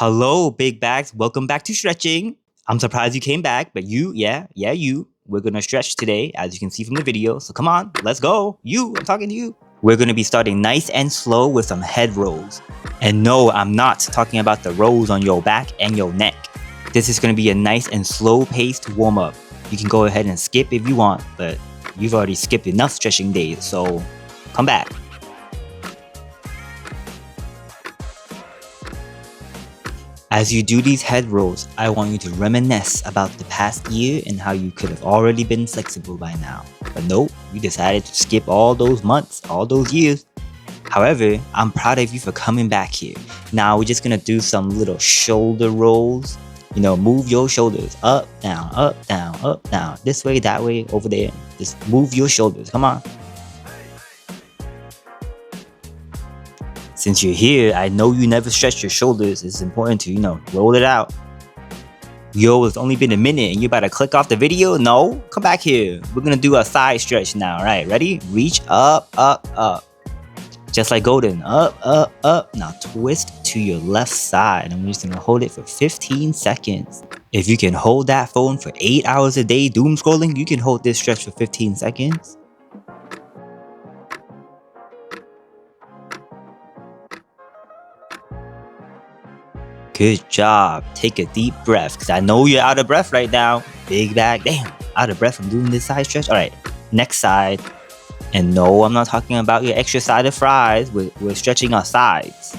Hello, big bags. Welcome back to stretching. I'm surprised you came back, but you. We're gonna stretch today, as you can see from the video. So come on, let's go. I'm talking to you. We're gonna be starting nice and slow with some head rolls. And no, I'm not talking about the rolls on your back and your neck. This is gonna be a nice and slow paced warm up. You can go ahead and skip if you want, but you've already skipped enough stretching days, so come back. As you do these head rolls, I want you to reminisce about the past year and how you could have already been flexible by now. But nope, you decided to skip all those months, all those years. However, I'm proud of you for coming back here. Now we're just gonna do some little shoulder rolls. Move your shoulders up, down, up, down, up, down. This way, that way, over there. Just move your shoulders, come on. Since you're here, I know you never stretch your shoulders. It's important to, roll it out. Yo, it's only been a minute and you're about to click off the video? No, come back here. We're gonna do a side stretch now, all right? Ready? Reach up, up, up. Just like Golden, up, up, up. Now twist to your left side. I'm just gonna hold it for 15 seconds. If you can hold that phone for 8 hours a day doom scrolling, you can hold this stretch for 15 seconds. Good job. Take a deep breath, because I know you're out of breath right now. Big bag. Damn, out of breath from doing this side stretch. All right, next side. And no, I'm not talking about your extra side of fries. We're stretching our sides.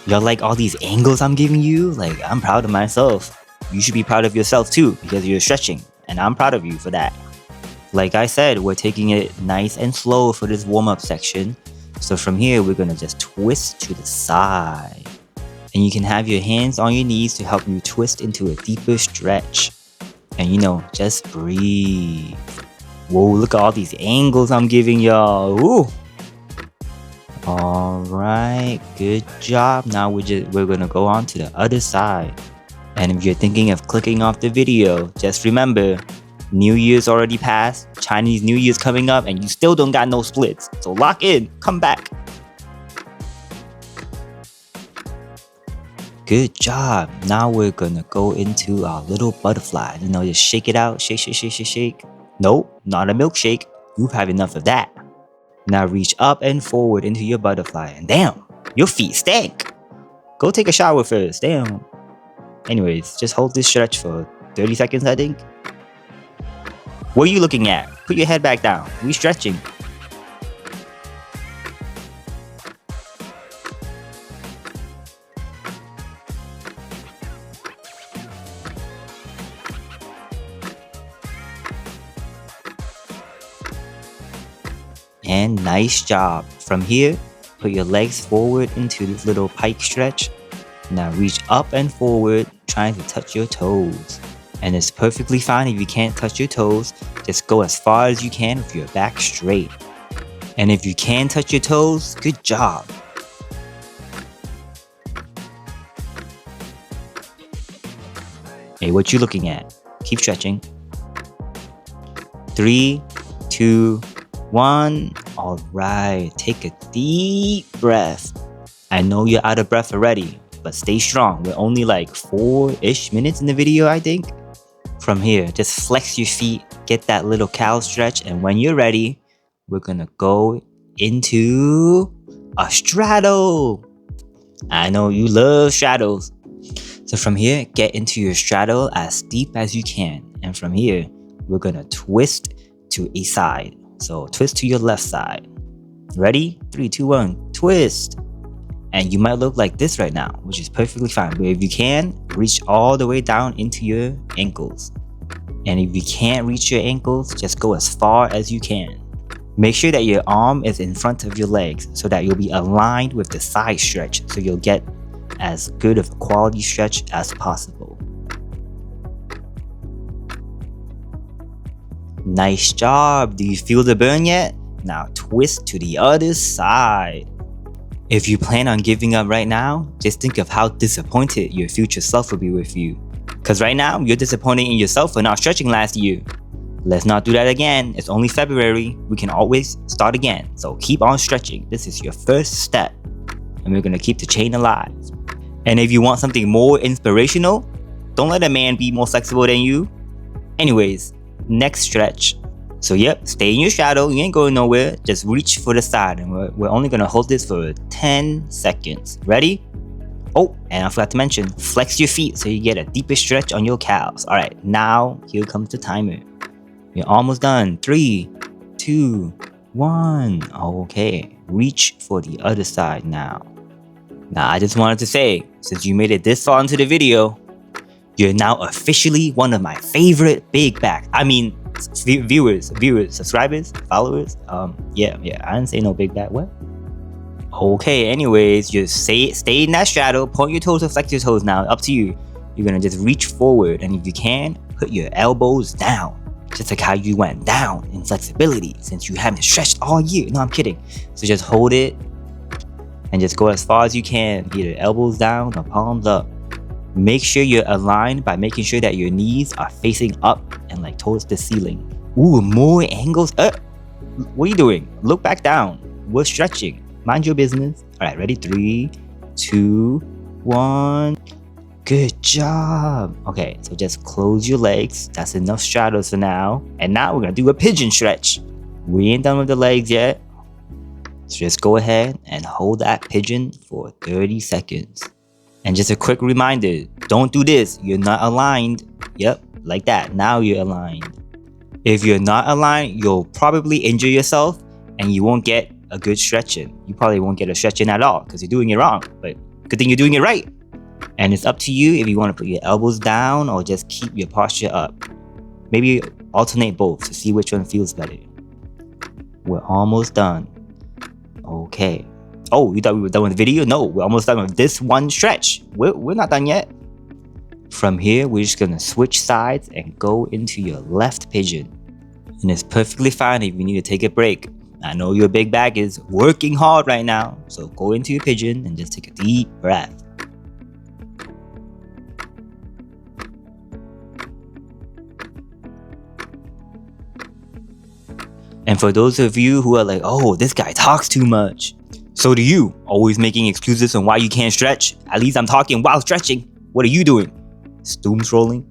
Y'all like all these angles I'm giving you? Like, I'm proud of myself. You should be proud of yourself too, because you're stretching. And I'm proud of you for that. Like I said, we're taking it nice and slow for this warm-up section. So from here, we're going to just twist to the side. And you can have your hands on your knees to help you twist into a deeper stretch. And just breathe. Whoa, look at all these angles I'm giving y'all. Woo! All right, good job. Now we're gonna go on to the other side. And if you're thinking of clicking off the video, just remember, New Year's already passed, Chinese New Year's coming up, and you still don't got no splits. So lock in, come back. Good job. Now we're gonna go into our little butterfly. Just shake it out. Shake, shake, shake, shake, shake. Nope, not a milkshake. You've had enough of that. Now reach up and forward into your butterfly. And damn, your feet stink. Go take a shower first. Damn. Anyways, just hold this stretch for 30 seconds, I think. What are you looking at? Put your head back down. We're stretching. And nice job. From here, put your legs forward into this little pike stretch. Now reach up and forward, trying to touch your toes. And it's perfectly fine if you can't touch your toes. Just go as far as you can with your back straight. And if you can touch your toes, good job. Hey, what you looking at? Keep stretching. 3, 2, 1. All right, take a deep breath. I know you're out of breath already, but stay strong. We're only like 4-ish minutes in the video, I think. From here, just flex your feet, get that little cow stretch, and when you're ready, we're gonna go into a straddle. I know you love straddles. So from here, get into your straddle as deep as you can. And from here, we're gonna twist to a side. So twist to your left side. Ready? 3, 2, 1, twist. And you might look like this right now, which is perfectly fine. But if you can, reach all the way down into your ankles. And if you can't reach your ankles, just go as far as you can. Make sure that your arm is in front of your legs so that you'll be aligned with the side stretch, so you'll get as good of a quality stretch as possible. Nice job. Do you feel the burn yet? Now twist to the other side. If you plan on giving up right now, just think of how disappointed your future self will be with you. Because right now, you're disappointed in yourself for not stretching last year. Let's not do that again. It's only February. We can always start again. So keep on stretching. This is your first step. And we're going to keep the chain alive. And if you want something more inspirational, don't let a man be more flexible than you. Anyways, next stretch. So yep, stay in your shadow, you ain't going nowhere. Just reach for the side, and we're only gonna hold this for 10 seconds. Ready? Oh, and I forgot to mention, flex your feet so you get a deeper stretch on your calves. All right, now here comes the timer. You're almost done. 3, 2, 1. Okay, reach for the other side now. Now, I just wanted to say, since you made it this far into the video, you're now officially one of my favorite big backs. I mean, viewers, subscribers, followers. Yeah, I didn't say no big back. What? Okay, anyways, just stay in that shadow. Point your toes or flex your toes now. Up to you. You're gonna just reach forward, and if you can, put your elbows down. Just like how you went down in flexibility since you haven't stretched all year. No, I'm kidding. So just hold it and just go as far as you can. Either elbows down or palms up. Make sure you're aligned by making sure that your knees are facing up and like towards the ceiling. Ooh, more angles. What are you doing? Look back down. We're stretching. Mind your business. All right, ready? 3, 2, 1. Good job. Okay, so just close your legs. That's enough straddles for now. And now we're gonna do a pigeon stretch. We ain't done with the legs yet. So just go ahead and hold that pigeon for 30 seconds. And just a quick reminder, don't do this. You're not aligned. Yep, like that. Now you're aligned. If you're not aligned, you'll probably injure yourself and you won't get a good stretch in. You probably won't get a stretch in at all because you're doing it wrong. But good thing you're doing it right. And it's up to you if you want to put your elbows down or just keep your posture up. Maybe alternate both to see which one feels better. We're almost done. Okay. Oh, you thought we were done with the video? No, we're almost done with this one stretch. We're not done yet. From here, we're just gonna switch sides and go into your left pigeon. And it's perfectly fine if you need to take a break. I know your big back is working hard right now, so go into your pigeon and just take a deep breath. And for those of you who are like, oh, this guy talks too much. So do you, always making excuses on why you can't stretch. At least I'm talking while stretching. What are you doing? Doom scrolling?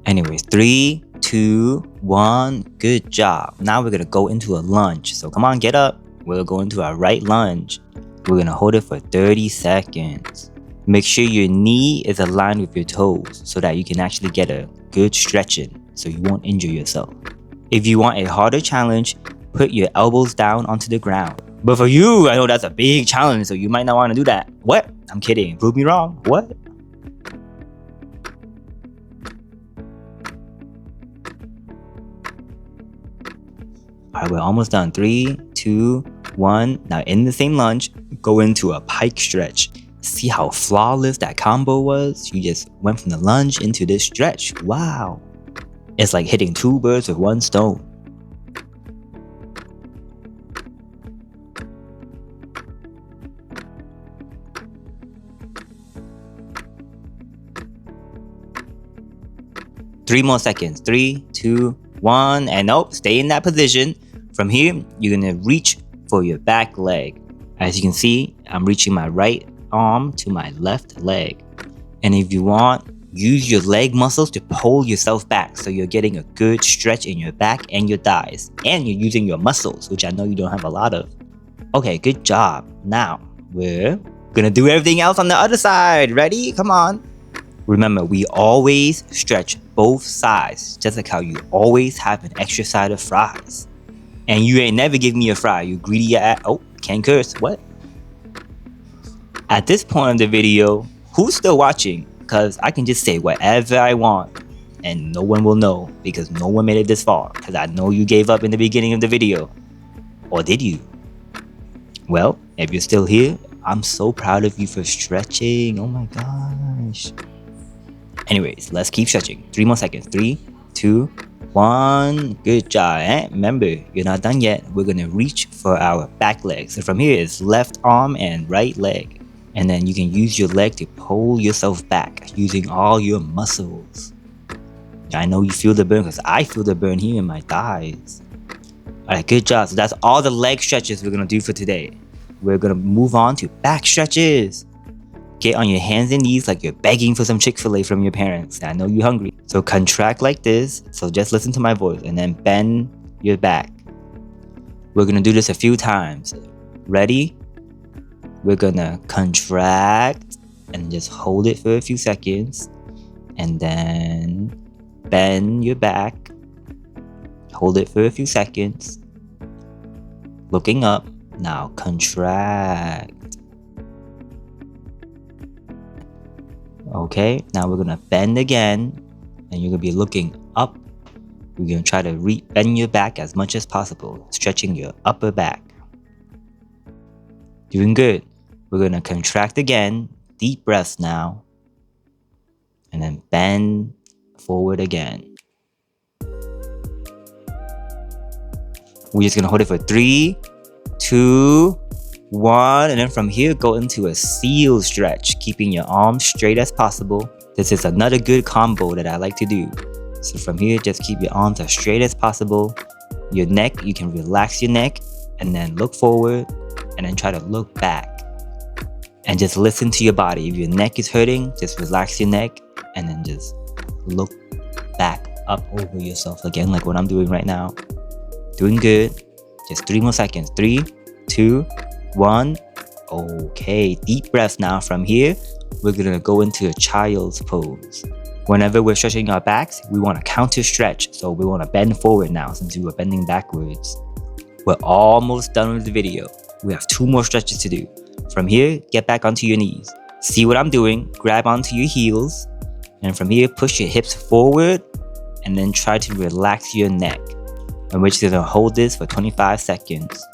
Anyways, 3, 2, 1. Good job. Now we're gonna go into a lunge. So come on, get up. We'll go into our right lunge. We're gonna hold it for 30 seconds. Make sure your knee is aligned with your toes so that you can actually get a good stretch in so you won't injure yourself. If you want a harder challenge, put your elbows down onto the ground. But for you, I know that's a big challenge, so you might not want to do that. What? I'm kidding. Prove me wrong. What? Alright, we're almost done. 3, 2, 1. Now in the same lunge, go into a pike stretch. See how flawless that combo was? You just went from the lunge into this stretch. Wow. It's like hitting 2 birds with 1 stone. Three more seconds. 3, 2, 1. And nope, stay in that position. From here, you're gonna reach for your back leg. As you can see, I'm reaching my right arm to my left leg. And if you want, use your leg muscles to pull yourself back so you're getting a good stretch in your back and your thighs. And you're using your muscles, which I know you don't have a lot of. Okay, good job. Now, we're gonna do everything else on the other side. Ready? Come on. Remember, we always stretch both sides, just like how you always have an extra side of fries. And you ain't never give me a fry, you greedy ass. Oh, can't curse. What? At this point of the video, who's still watching? Because I can just say whatever I want and no one will know because no one made it this far because I know you gave up in the beginning of the video. Or did you? Well, if you're still here, I'm so proud of you for stretching. Oh my gosh. Anyways, let's keep stretching. 3 more seconds. 3, 2, 1. Good job. Remember, you're not done yet. We're gonna reach for our back leg. So from here is left arm and right leg. And then you can use your leg to pull yourself back using all your muscles. I know you feel the burn because I feel the burn here in my thighs. Alright, good job. So that's all the leg stretches we're gonna do for today. we're gonna move on to back stretches. Get on your hands and knees like you're begging for some Chick-fil-A from your parents. I know you're hungry. So contract like this. So just listen to my voice and then bend your back. We're gonna do this a few times. Ready? We're gonna contract and just hold it for a few seconds. And then bend your back. Hold it for a few seconds. Looking up. Now contract. Okay, now we're gonna bend again, and you're gonna be looking up. We're gonna try to bend your back as much as possible, stretching your upper back. Doing good. We're gonna contract again, deep breaths now, and then bend forward again. We're just gonna hold it for 3, 2, 1, and then from here go into a seal stretch, keeping your arms straight as possible. This is another good combo that I like to do. So from here, just keep your arms as straight as possible. Your neck, you can relax your neck and then look forward and then try to look back. And just listen to your body. If your neck is hurting, just relax your neck and then just look back up over yourself again, like what I'm doing right now. Doing good. Just 3 more seconds. 3, 2, 1. Okay, deep breaths now. From here, we're gonna go into a child's pose. Whenever we're stretching our backs, we want to counter stretch. So we want to bend forward now since we were bending backwards. We're almost done with the video. We have 2 more stretches to do. From here, get back onto your knees. See what I'm doing? Grab onto your heels. And from here, push your hips forward and then try to relax your neck. And we're just gonna hold this for 25 seconds.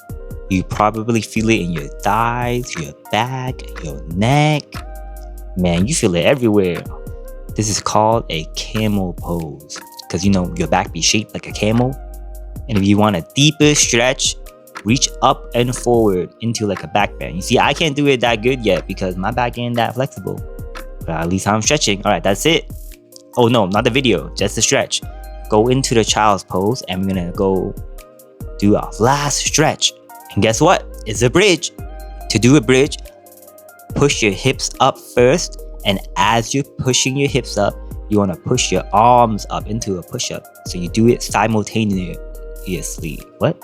You probably feel it in your thighs, your back, your neck. Man, you feel it everywhere. This is called a camel pose because you know your back be shaped like a camel. And if you want a deeper stretch, reach up and forward into like a back bend. You see, I can't do it that good yet because my back ain't that flexible. But at least I'm stretching. All right, that's it. Oh no, not the video, just the stretch. Go into the child's pose and we're gonna go do our last stretch. And guess what? It's a bridge. To do a bridge, push your hips up first. And as you're pushing your hips up, you want to push your arms up into a push-up. So you do it simultaneously. What?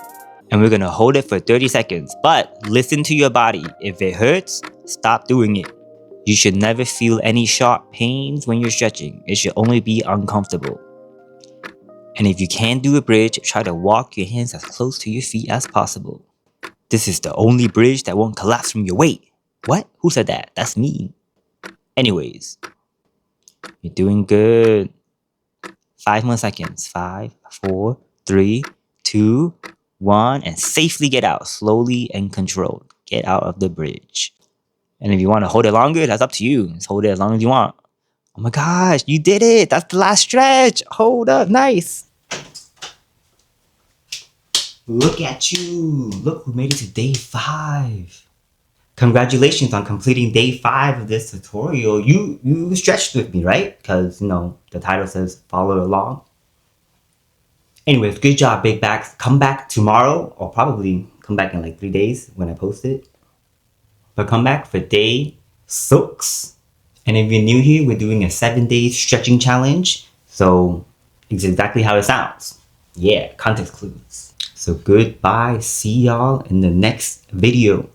And we're going to hold it for 30 seconds. But listen to your body. If it hurts, stop doing it. You should never feel any sharp pains when you're stretching. It should only be uncomfortable. And if you can't do a bridge, try to walk your hands as close to your feet as possible. This is the only bridge that won't collapse from your weight. What? Who said that? That's mean. Anyways, you're doing good. 5 more seconds. 5, 4, 3, 2, 1, and safely get out. Slowly and controlled. Get out of the bridge. And if you want to hold it longer, that's up to you. Just hold it as long as you want. Oh my gosh, you did it. That's the last stretch. Hold up. Nice. Look at you. Look who made it to day 5. Congratulations on completing day 5 of this tutorial. You stretched with me, right? Because, you know, the title says follow along. Anyways, good job, big backs. Come back tomorrow, or probably come back in like 3 days when I post it. But come back for day 6. And if you're new here, we're doing a 7-day stretching challenge. So it's exactly how it sounds. Yeah, context clues. So goodbye. See y'all in the next video.